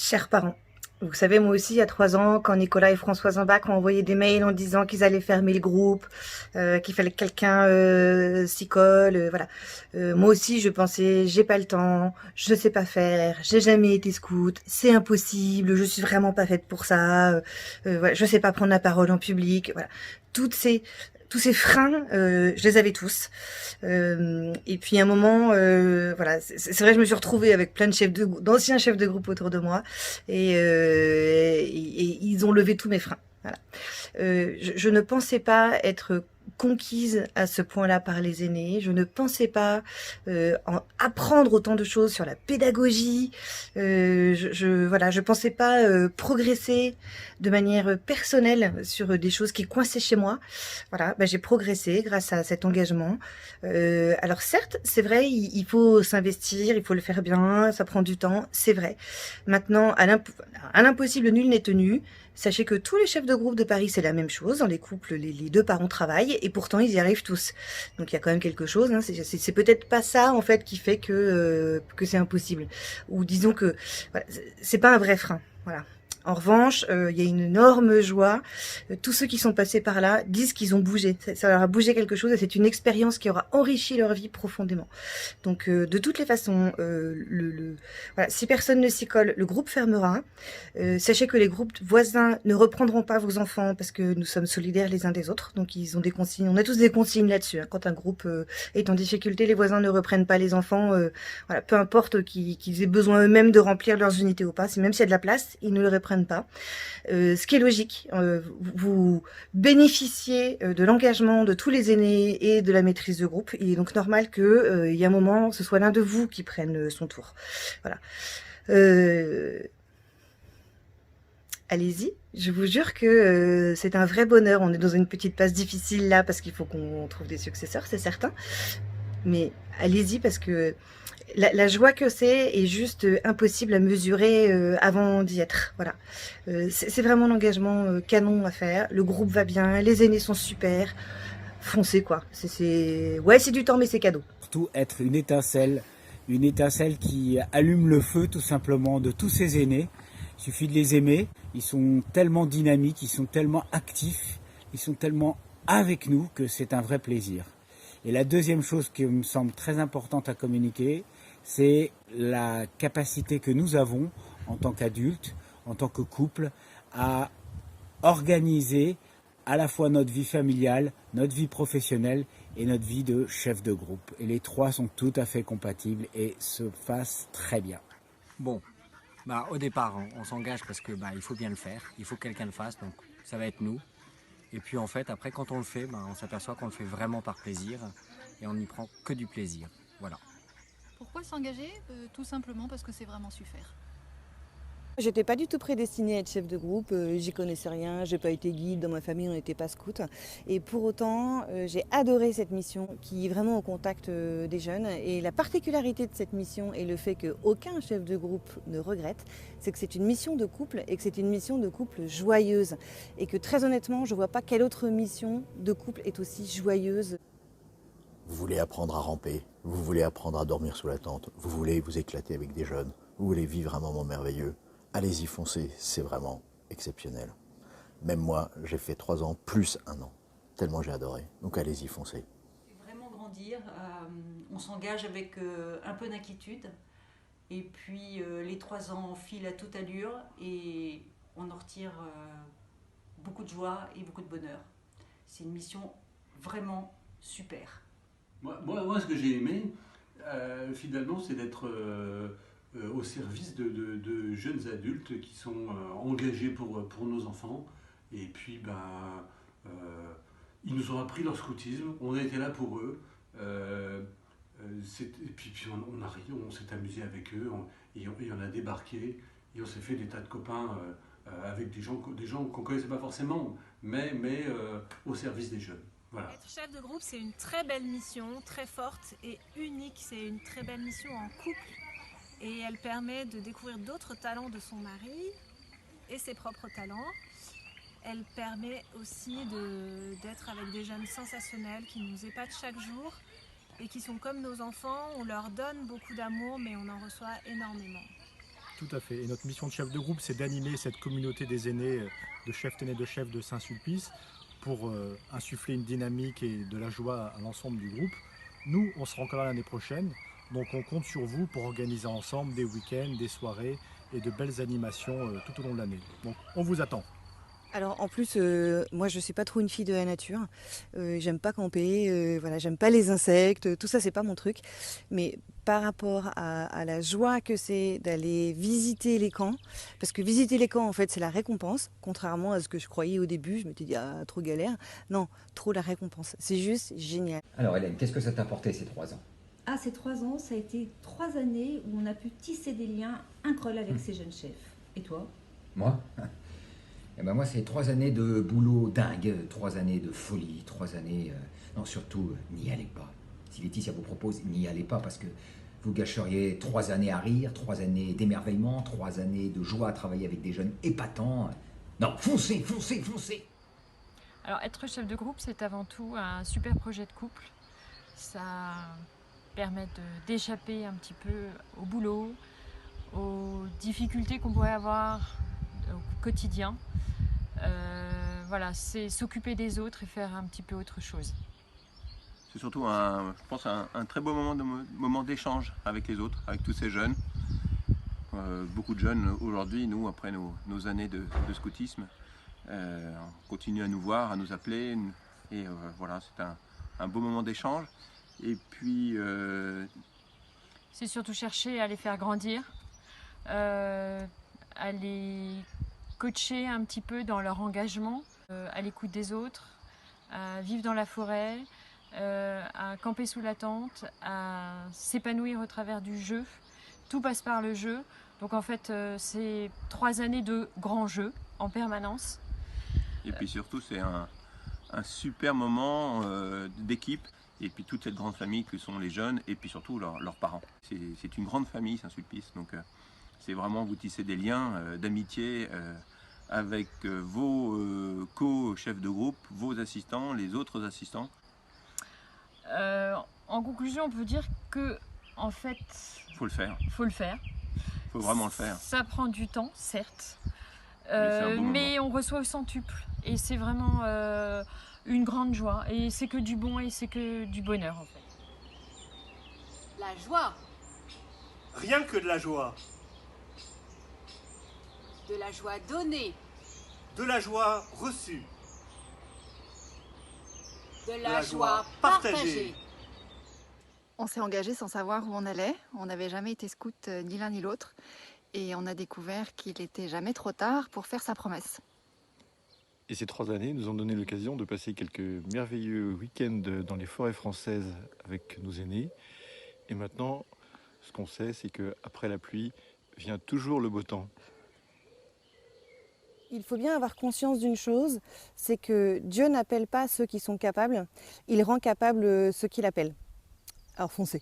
Chers parents, vous savez, moi aussi, il y a 3 ans, quand Nicolas et Françoise en bac ont envoyé des mails en disant qu'ils allaient fermer le groupe, qu'il fallait que quelqu'un s'y colle, voilà. Moi aussi, je pensais, j'ai pas le temps, je sais pas faire, j'ai jamais été scout, c'est impossible, je suis vraiment pas faite pour ça, voilà, je sais pas prendre la parole en public, voilà. Toutes ces, tous ces freins, je les avais tous. Et puis à un moment, voilà, c'est vrai, je me suis retrouvée avec plein de d'anciens chefs de groupe autour de moi, et ils ont levé tous mes freins. Voilà. Je ne pensais pas être conquise à ce point-là par les aînés. Je ne pensais pas apprendre autant de choses sur la pédagogie. Voilà, je pensais pas progresser de manière personnelle sur des choses qui coinçaient chez moi. Voilà, j'ai progressé grâce à cet engagement. Alors certes, c'est vrai, il faut s'investir, il faut le faire bien, ça prend du temps, c'est vrai. Maintenant, à l'impossible, nul n'est tenu. Sachez que tous les chefs de groupe de Paris, c'est la même chose. Dans les couples, les deux parents travaillent et pourtant ils y arrivent tous. Donc il y a quand même quelque chose. Hein. C'est peut-être pas ça en fait qui fait que c'est impossible. Ou disons que voilà, c'est pas un vrai frein. Voilà. En revanche, il y a une énorme joie. Tous ceux qui sont passés par là disent qu'ils ont bougé. Ça leur a bougé quelque chose et c'est une expérience qui aura enrichi leur vie profondément. Donc de toutes les façons, voilà, si personne ne s'y colle, le groupe fermera. Sachez que les groupes voisins ne reprendront pas vos enfants parce que nous sommes solidaires les uns des autres. Donc ils ont des consignes, on a tous des consignes là-dessus. Hein. Quand un groupe est en difficulté, les voisins ne reprennent pas les enfants. Voilà, peu importe qu'ils aient besoin eux-mêmes de remplir leurs unités ou pas, même s'il y a de la place, ils ne le reprennent pas. Ce qui est logique, vous bénéficiez de l'engagement de tous les aînés et de la maîtrise de groupe. Il est donc normal qu'il y a un moment, ce soit l'un de vous qui prenne son tour. Voilà. Allez-y, je vous jure que c'est un vrai bonheur. On est dans une petite passe difficile là parce qu'il faut qu'on trouve des successeurs, c'est certain. Mais allez-y parce que la joie que c'est est juste impossible à mesurer avant d'y être. Voilà. C'est vraiment l'engagement canon à faire. Le groupe va bien, les aînés sont super. Foncez quoi. Ouais, c'est du temps, mais c'est cadeau. Surtout être une étincelle qui allume le feu tout simplement de tous ces aînés. Il suffit de les aimer. Ils sont tellement dynamiques, ils sont tellement actifs, ils sont tellement avec nous que c'est un vrai plaisir. Et la deuxième chose qui me semble très importante à communiquer, c'est la capacité que nous avons en tant qu'adultes, en tant que couple, à organiser à la fois notre vie familiale, notre vie professionnelle et notre vie de chef de groupe. Et les trois sont tout à fait compatibles et se passent très bien. Bon, au départ, on s'engage parce que il faut bien le faire, il faut que quelqu'un le fasse, donc ça va être nous. Et puis en fait, après, quand on le fait, on s'aperçoit qu'on le fait vraiment par plaisir et on n'y prend que du plaisir. Voilà. Pourquoi s'engager Tout simplement parce que c'est vraiment super. J'étais pas du tout prédestinée à être chef de groupe, j'y connaissais rien, j'ai pas été guide, dans ma famille on n'était pas scout. Et pour autant, j'ai adoré cette mission qui est vraiment au contact des jeunes. Et la particularité de cette mission et le fait qu'aucun chef de groupe ne regrette, c'est que c'est une mission de couple et que c'est une mission de couple joyeuse. Et que très honnêtement, je vois pas quelle autre mission de couple est aussi joyeuse. Vous voulez apprendre à ramper, vous voulez apprendre à dormir sous la tente, vous voulez vous éclater avec des jeunes, vous voulez vivre un moment merveilleux. Allez-y, foncez, c'est vraiment exceptionnel. Même moi, j'ai fait 3 ans plus 1 an, tellement j'ai adoré. Donc allez-y, foncez. Vraiment grandir, on s'engage avec un peu d'inquiétude. Et puis les 3 ans filent à toute allure et on en retire beaucoup de joie et beaucoup de bonheur. C'est une mission vraiment super. Moi, ce que j'ai aimé, finalement, c'est d'être au service de jeunes adultes qui sont engagés pour nos enfants. Et puis, euh, ils nous ont appris leur scoutisme, on a été là pour eux. Et puis on a ri, on s'est amusé avec eux, et on a débarqué, et on s'est fait des tas de copains avec des gens qu'on ne connaissait pas forcément, mais au service des jeunes. Voilà. Être chef de groupe, c'est une très belle mission, très forte et unique. C'est une très belle mission en couple. Et elle permet de découvrir d'autres talents de son mari et ses propres talents. Elle permet aussi d'être avec des jeunes sensationnels qui nous épatent chaque jour et qui sont comme nos enfants. On leur donne beaucoup d'amour, mais on en reçoit énormément. Tout à fait. Et notre mission de chef de groupe, c'est d'animer cette communauté des aînés, de chefs aînés de chefs de Saint-Sulpice, pour insuffler une dynamique et de la joie à l'ensemble du groupe. Nous, on sera encore là l'année prochaine, donc on compte sur vous pour organiser ensemble des week-ends, des soirées et de belles animations tout au long de l'année. Donc on vous attend. Alors en plus, moi je suis pas trop une fille de la nature. J'aime pas camper, voilà, j'aime pas les insectes, tout ça c'est pas mon truc. Mais par rapport à la joie que c'est d'aller visiter les camps, parce que visiter les camps en fait c'est la récompense, contrairement à ce que je croyais au début, je m'étais dit ah trop galère. Non, trop la récompense. C'est juste génial. Alors Hélène, qu'est-ce que ça t'a apporté ces 3 ans? Ah, ces 3 ans, ça a été 3 années où on a pu tisser des liens incroyables avec ces jeunes chefs. Et toi? Moi? Eh ben moi, c'est 3 années de boulot dingue, 3 années de folie, 3 années... Non, surtout, n'y allez pas. Si Laetitia vous propose, n'y allez pas, parce que vous gâcheriez 3 années à rire, 3 années d'émerveillement, 3 années de joie à travailler avec des jeunes épatants. Non, foncez, foncez, foncez! Alors, être chef de groupe, c'est avant tout un super projet de couple. Ça permet d'échapper un petit peu au boulot, aux difficultés qu'on pourrait avoir au quotidien. Voilà, c'est s'occuper des autres et faire un petit peu autre chose. C'est surtout, je pense, un très beau moment d'échange avec les autres, avec tous ces jeunes. Beaucoup de jeunes aujourd'hui, nous, après nos années de scoutisme, continuent à nous voir, à nous appeler. Et voilà, c'est un beau moment d'échange. Et puis... C'est surtout chercher à les faire grandir, à les coacher un petit peu dans leur engagement, à l'écoute des autres, à vivre dans la forêt, à camper sous la tente, à s'épanouir au travers du jeu. Tout passe par le jeu. Donc en fait, c'est 3 années de grands jeux en permanence. Et puis surtout, c'est un super moment d'équipe. Et puis toute cette grande famille que sont les jeunes et puis surtout leurs parents. C'est une grande famille, Saint-Sulpice. Donc c'est vraiment vous tisser des liens d'amitié avec vos co-chefs de groupe, vos assistants, les autres assistants. En conclusion, on peut dire que en fait, faut le faire. Faut le faire. Faut vraiment le faire. Ça prend du temps, certes, mais on reçoit au centuple et c'est vraiment une grande joie. Et c'est que du bon et c'est que du bonheur en fait. La joie. Rien que de la joie. De la joie donnée. De la joie reçue. De la joie partagée. On s'est engagé sans savoir où on allait. On n'avait jamais été scout ni l'un ni l'autre. Et on a découvert qu'il n'était jamais trop tard pour faire sa promesse. Et ces 3 années nous ont donné l'occasion de passer quelques merveilleux week-ends dans les forêts françaises avec nos aînés. Et maintenant, ce qu'on sait, c'est qu'après la pluie vient toujours le beau temps. Il faut bien avoir conscience d'une chose, c'est que Dieu n'appelle pas ceux qui sont capables, il rend capables ceux qu'il appelle. Alors foncez.